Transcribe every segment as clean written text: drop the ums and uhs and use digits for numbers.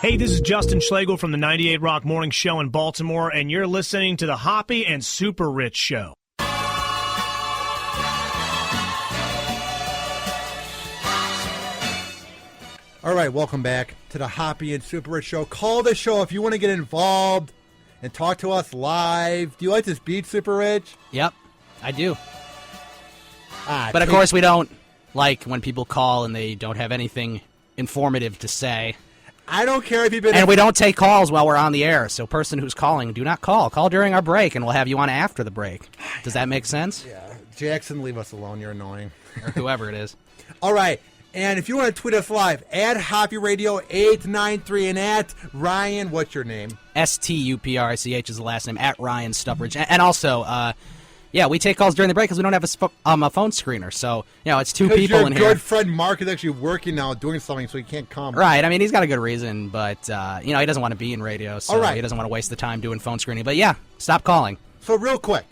Hey, this is Justin Schlegel from the 98 Rock Morning Show in Baltimore, and you're listening to the Hoppe and SuperRICH Show. All right, welcome back to the Hoppe and SuperRICH Show. Call the show if you want to get involved and talk to us live. Do you like this beat, SuperRICH? Yep, I do. But of course, we don't like when people call and they don't have anything informative to say. I don't care if you've been... And we don't take calls while we're on the air. So person who's calling, do not call. Call during our break, and we'll have you on after the break. Does that make sense? Yeah. Jackson, leave us alone. You're annoying. Or whoever it is. All right. And if you want to tweet us live, at Hoppe Radio 893 and at Ryan, what's your name? STUPRICH is the last name, at Ryan Stuppridge. And also, we take calls during the break because we don't have a phone screener. So, it's two people in here. Your good friend Mark is actually working now, doing something, so he can't come. Right. I mean, he's got a good reason, but, he doesn't want to be in radio, so he doesn't want to waste the time doing phone screening. But, stop calling. So, real quick.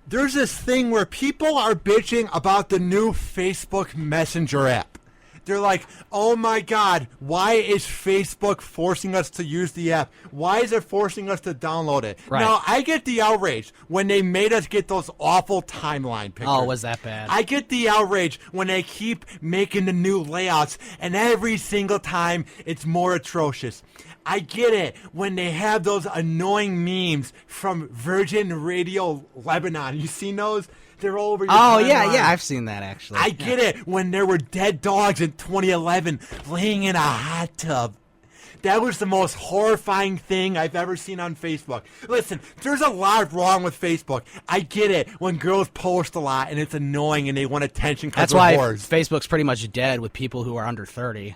There's this thing where people are bitching about the new Facebook Messenger app. They're like, oh my God, why is Facebook forcing us to use the app? Why is it forcing us to download it? Right. Now, I get the outrage when they made us get those awful timeline pictures. Oh, was that bad? I get the outrage when they keep making the new layouts, and every single time it's more atrocious. I get it when they have those annoying memes from Virgin Radio Lebanon. You seen those? They're all over your timeline. Yeah, I've seen that, actually. I get it when there were dead dogs in 2011 laying in a hot tub. That was the most horrifying thing I've ever seen on Facebook. Listen, there's a lot wrong with Facebook. I get it when girls post a lot and it's annoying and they want attention because they're whores. That's why Facebook's pretty much dead with people who are under 30.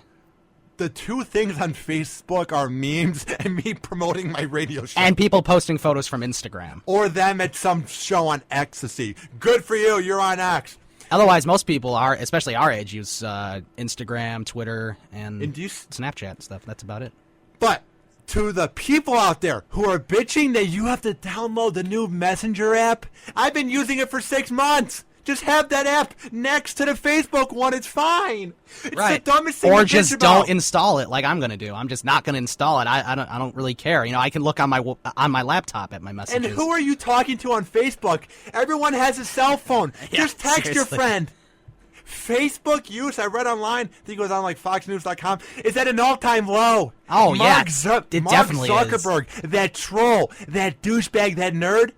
The two things on Facebook are memes and me promoting my radio show. And people posting photos from Instagram. Or them at some show on Ecstasy. Good for you, you're on X. Otherwise, most people are, especially our age, use Instagram, Twitter, and Snapchat and stuff. That's about it. But to the people out there who are bitching that you have to download the new Messenger app, I've been using it for 6 months. Just have that app next to the Facebook one. It's fine. It's right. the dumbest thing or to just bitch about. Don't install it like I'm going to do. I'm just not going to install it. I don't really care. I can look on my laptop at my messages. And who are you talking to on Facebook? Everyone has a cell phone. Just text your friend. Facebook use, I read online, I think it was on like FoxNews.com, is at an all-time low. Oh, Mark it definitely Mark Zuckerberg, that troll, that douchebag, that nerd,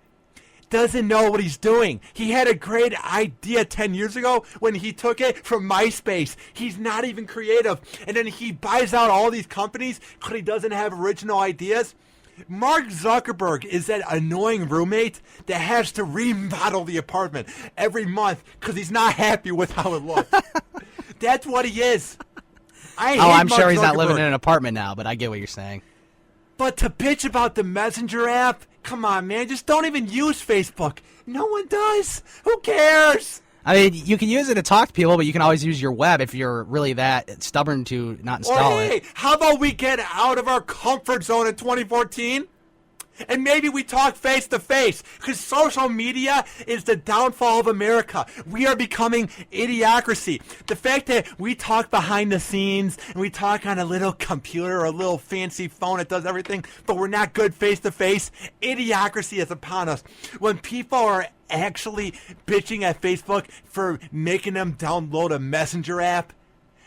doesn't know what he's doing. He had a great idea 10 years ago when he took it from MySpace. He's not even creative. And then he buys out all these companies because he doesn't have original ideas. Mark Zuckerberg is that annoying roommate that has to remodel the apartment every month because he's not happy with how it looks. That's what he is. I'm sure he's not living in an apartment now, but I get what you're saying. But to bitch about the Messenger app, come on, man. Just don't even use Facebook. No one does. Who cares? I mean, you can use it to talk to people, but you can always use your web if you're really that stubborn to not install it. How about we get out of our comfort zone in 2014? And maybe we talk face to face, because social media is the downfall of America. We are becoming idiocracy. The fact that we talk behind the scenes and we talk on a little computer or a little fancy phone that does everything, but we're not good face to face, idiocracy is upon us. When people are actually bitching at Facebook for making them download a Messenger app,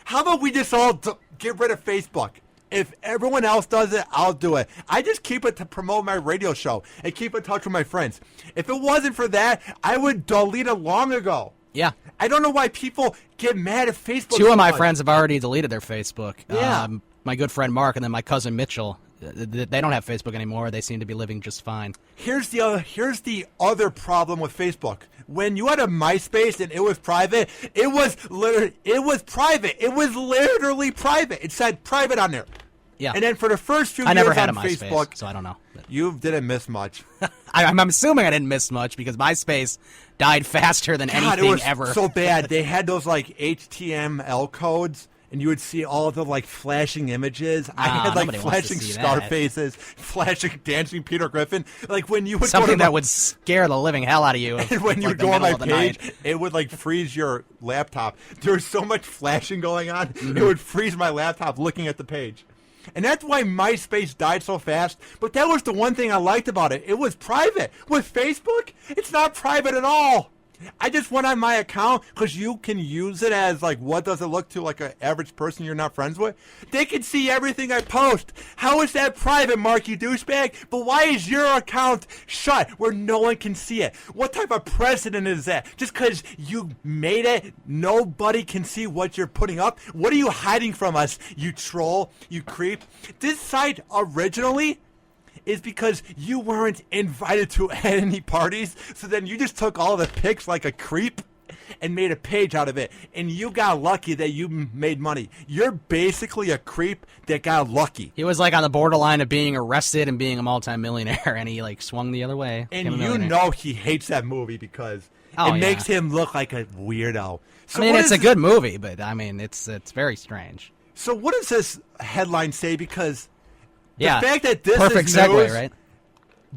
how about we just all get rid of Facebook? If everyone else does it, I'll do it. I just keep it to promote my radio show and keep in touch with my friends. If it wasn't for that, I would delete it long ago. Yeah. I don't know why people get mad at Facebook. Two of my friends have already deleted their Facebook. Yeah. My good friend Mark and then my cousin Mitchell. They don't have Facebook anymore. They seem to be living just fine. Here's the other problem with Facebook. When you had a MySpace and it was private, it was private. It was literally private. It said private on there. Yeah. And then for the first few I years never had on a MySpace, Facebook, so I don't know. You didn't miss much. I'm assuming I didn't miss much because MySpace died faster than anything it was ever. So bad. They had those like HTML codes. and you would see all the like flashing images. I had like nobody wants to flashing see scar that. faces, flashing dancing Peter Griffin. Like when you would Something go to that would scare the living hell out of you. and when you would go on my page, it would like freeze your laptop. There was so much flashing going on, it would freeze my laptop looking at the page. And that's why MySpace died so fast. But that was the one thing I liked about it. It was private. With Facebook, it's not private at all. I just went on my account because you can use it as, like, what does it look to, like, an average person you're not friends with? They can see everything I post. How is that private, Mark, you douchebag? But why is your account shut where no one can see it? What type of precedent is that? Just because you made it, nobody can see what you're putting up? What are you hiding from us, you troll, you creep? This site originally is because you weren't invited to any parties, so then you just took all the pics like a creep and made a page out of it, and you got lucky that you made money. You're basically a creep that got lucky. He was like on the borderline of being arrested and being a multimillionaire, and he like swung the other way. And you know he hates that movie because Oh, it yeah. makes him look like a weirdo. So I mean, what it's is- a good movie, but I mean, it's very strange. So what does this headline say? Because Yeah, the fact that this perfect is segue, news, right?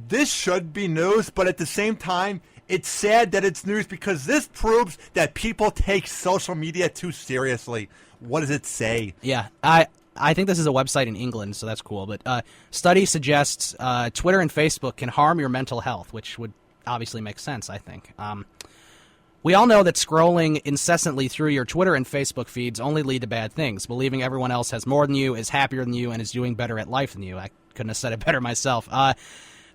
this should be news, but at the same time, it's sad that it's news because this proves that people take social media too seriously. What does it say? Yeah, I think this is a website in England, so that's cool. But study suggests Twitter and Facebook can harm your mental health, which would obviously make sense, I think. We all know that scrolling incessantly through your Twitter and Facebook feeds only lead to bad things. Believing everyone else has more than you, is happier than you, and is doing better at life than you. I couldn't have said it better myself.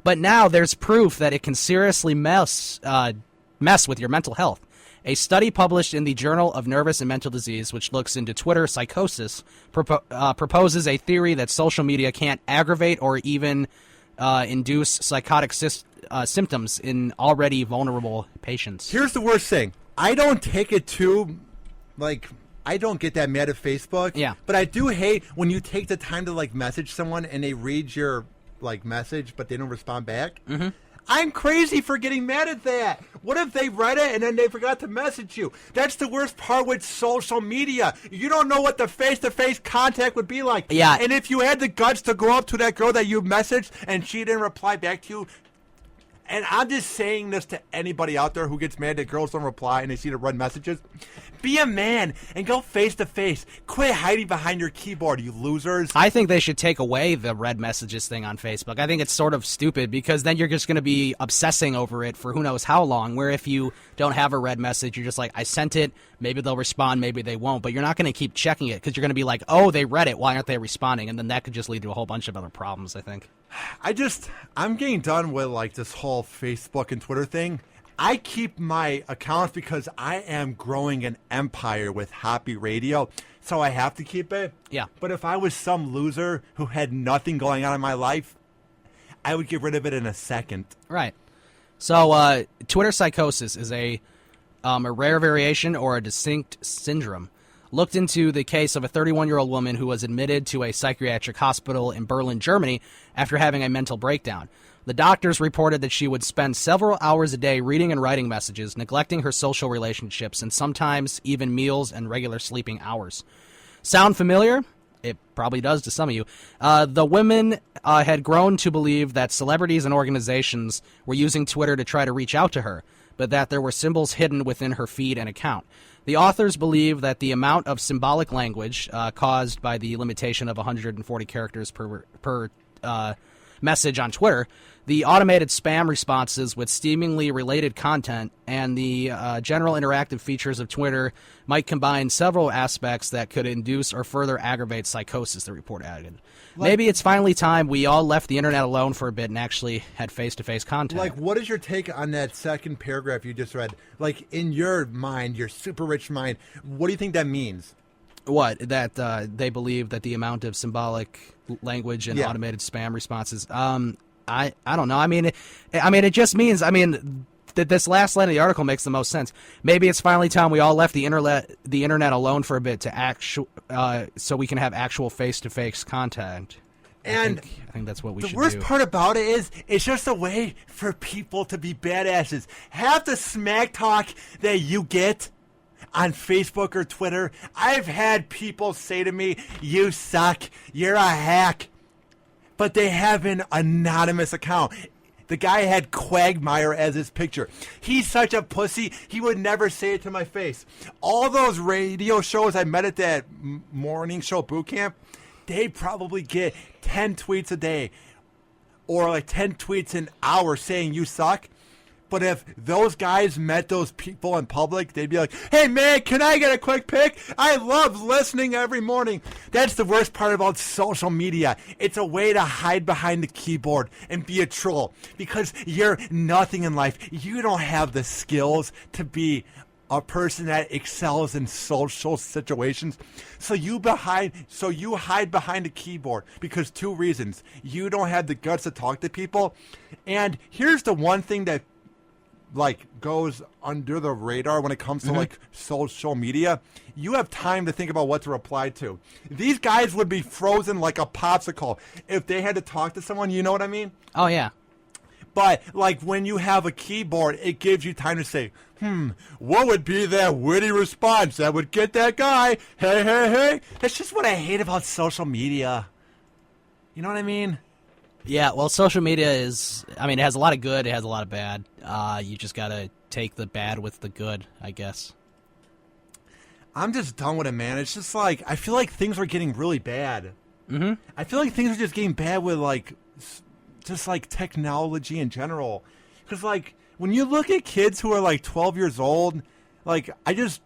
But now there's proof that it can seriously mess with your mental health. A study published in the Journal of Nervous and Mental Disease, which looks into Twitter psychosis, proposes a theory that social media can't aggravate or even induce psychotic symptoms in already vulnerable patients. Here's the worst thing. I don't take it too, like, I don't get that mad at Facebook. Yeah. But I do hate when you take the time to, like, message someone and they read your, like, message, but they don't respond back. Mm-hmm. I'm crazy for getting mad at that. What if they read it and then they forgot to message you? That's the worst part with social media. You don't know what the face-to-face contact would be like. Yeah. And if you had the guts to go up to that girl that you messaged and she didn't reply back to you, and I'm just saying this to anybody out there who gets mad that girls don't reply and they see the red messages. Be a man and go face to face. Quit hiding behind your keyboard, you losers. I think they should take away the red messages thing on Facebook. I think it's sort of stupid because then you're just going to be obsessing over it for who knows how long, where if you don't have a red message, you're just like, I sent it, maybe they'll respond, maybe they won't, but you're not going to keep checking it because you're going to be like, oh, they read it, why aren't they responding? And then that could just lead to a whole bunch of other problems, I think. I'm getting done with like this whole Facebook and Twitter thing. I keep my accounts because I am growing an empire with Hoppe Radio, so I have to keep it. Yeah. But if I was some loser who had nothing going on in my life, I would get rid of it in a second. Right. So Twitter psychosis is a rare variation or a distinct syndrome. Looked into the case of a 31-year-old woman who was admitted to a psychiatric hospital in Berlin, Germany, after having a mental breakdown. The doctors reported that she would spend several hours a day reading and writing messages, neglecting her social relationships, and sometimes even meals and regular sleeping hours. Sound familiar? It probably does to some of you. The women had grown to believe that celebrities and organizations were using Twitter to try to reach out to her, but that there were symbols hidden within her feed and account. The authors believe that the amount of symbolic language caused by the limitation of 140 characters per message on Twitter, the automated spam responses with seemingly related content, and the general interactive features of Twitter might combine several aspects that could induce or further aggravate psychosis, the report added. Maybe it's finally time we all left the internet alone for a bit and actually had face-to-face contact. Like, what is your take on that second paragraph you just read? Like, in your mind, your super rich mind, what do you think that means? What? That they believe that the amount of symbolic language and automated spam responses. I don't know. I mean, it just means. I mean, that this last line of the article makes the most sense. Maybe it's finally time we all left the internet alone for a bit to so we can have actual face-to-face contact. And I think that's what we should do. The worst part about it is it's just a way for people to be badasses. Half the smack talk that you get on Facebook or Twitter, I've had people say to me, "You suck, you're a hack," but they have an anonymous account. The guy had Quagmire as his picture. He's such a pussy, he would never say it to my face. All those radio shows I met at that morning show boot camp, they probably get 10 tweets a day or like 10 tweets an hour saying you suck. But if those guys met those people in public, they'd be like, "Hey, man, can I get a quick pic? I love listening every morning." That's the worst part about social media. It's a way to hide behind the keyboard and be a troll because you're nothing in life. You don't have the skills to be a person that excels in social situations. So you hide behind a keyboard because two reasons. You don't have the guts to talk to people. And here's the one thing that goes under the radar when it comes to social media. You have time to think about what to reply to. These guys would be frozen like a popsicle if they had to talk to someone, you know what I mean? Oh, yeah. But when you have a keyboard, it gives you time to say, what would be that witty response that would get that guy? Hey, hey, hey. That's just what I hate about social media. You know what I mean? Yeah, well, social media it has a lot of good, it has a lot of bad. You just gotta take the bad with the good, I guess. I'm just done with it, man. It's just I feel like things are getting really bad. Mm-hmm. I feel like things are just getting bad with, technology in general. Because, when you look at kids who are, 12 years old, this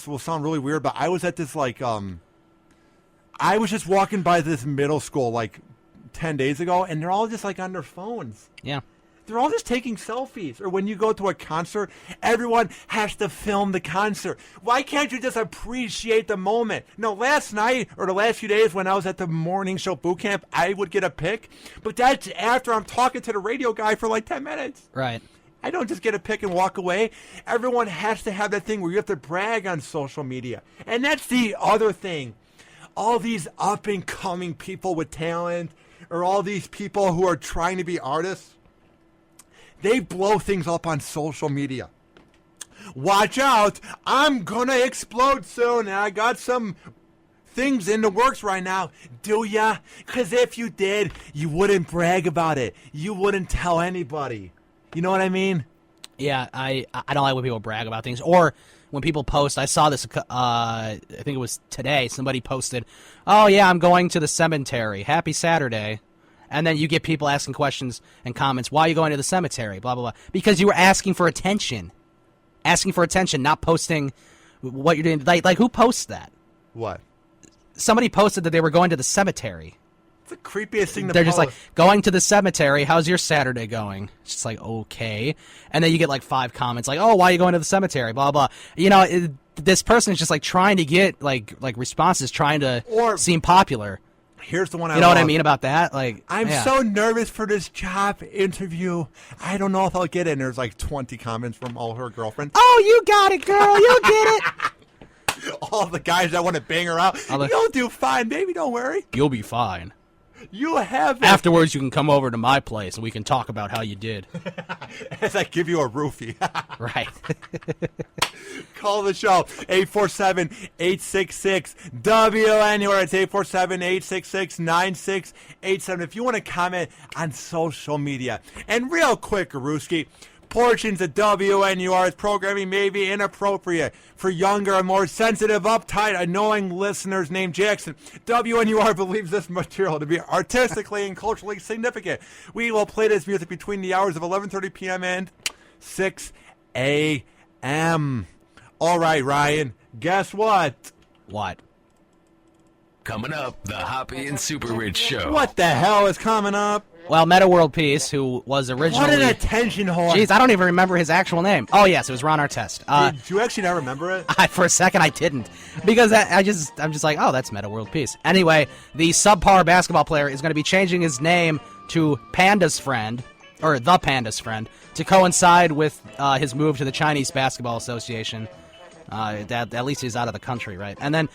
will sound really weird, but I was at this, I was just walking by this middle school, 10 days ago, and they're all just on their phones. Yeah. They're all just taking selfies. Or when you go to a concert, everyone has to film the concert. Why can't you just appreciate the moment? No, last night or the last few days when I was at the morning show boot camp, I would get a pic, but that's after I'm talking to the radio guy for 10 minutes. Right. I don't just get a pic and walk away. Everyone has to have that thing where you have to brag on social media. And that's the other thing. All these up-and-coming people with talent, or all these people who are trying to be artists, they blow things up on social media. Watch out, I'm gonna explode soon, and I got some things in the works right now. Do ya? Because if you did, you wouldn't brag about it. You wouldn't tell anybody. You know what I mean? Yeah, I don't like when people brag about things. Or when people post, I saw this, I think it was today, somebody posted, "Oh yeah, I'm going to the cemetery. Happy Saturday." And then you get people asking questions and comments, "Why are you going to the cemetery?" Blah, blah, blah. Because you were asking for attention. Asking for attention, not posting what you're doing. Like who posts that? What? Somebody posted that they were going to the cemetery. It's the creepiest thing to They're post. just going to the cemetery. How's your Saturday going? It's just okay. And then you get 5 comments "Oh, why are you going to the cemetery?" Blah, blah. This person is just trying to get responses, trying to seem popular. Here's the one I You know love. what I mean about that? I'm so nervous for this job interview. I don't know if I'll get it. And there's 20 comments from all her girlfriends. "Oh, you got it, girl. You'll get it." All the guys that want to bang her out. You'll do fine, baby. Don't worry. You'll be fine. You have it. Afterwards, you can come over to my place and we can talk about how you did. As I give you a roofie. Right. Call the show, 847-866-WNUR. It's 847-866-9687. If you want to comment on social media. And real quick, Aruski, portions of WNUR's programming may be inappropriate for younger and more sensitive, uptight, annoying listeners named Jackson. WNUR believes this material to be artistically and culturally significant. We will play this music between the hours of 11:30 p.m. and 6 a.m. All right, Ryan, guess what? What? Coming up, the Hoppe and SuperRICH Show. What the hell is coming up? Well, Meta World Peace, who was originally... What an attention whore. Jeez, I don't even remember his actual name. Oh, yes, it was Ron Artest. Did you actually not remember it? For a second, I didn't. Because I'm just oh, that's Meta World Peace. Anyway, the subpar basketball player is going to be changing his name to Panda's Friend, or The Panda's Friend, to coincide with his move to the Chinese Basketball Association. At least he's out of the country, right? And then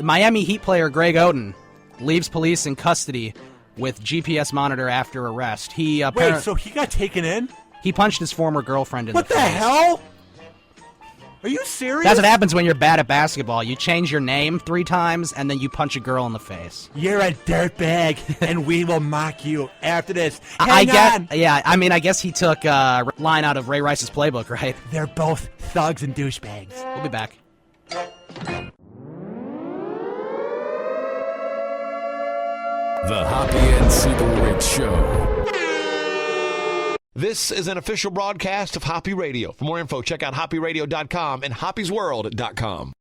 Miami Heat player Greg Oden leaves police in custody with GPS monitor after arrest. Wait, so he got taken in? He punched his former girlfriend in What the the face. hell? Are you serious? That's what happens when you're bad at basketball. You change your name 3 times, and then you punch a girl in the face. You're a dirtbag, and we will mock you after this. I Hang on. Yeah, I mean, I guess he took a line out of Ray Rice's playbook, right? They're both thugs and douchebags. We'll be back. The Hoppe and Super Rich Show. This is an official broadcast of Hoppe Radio. For more info, check out hopperadio.com and hoppesworld.com.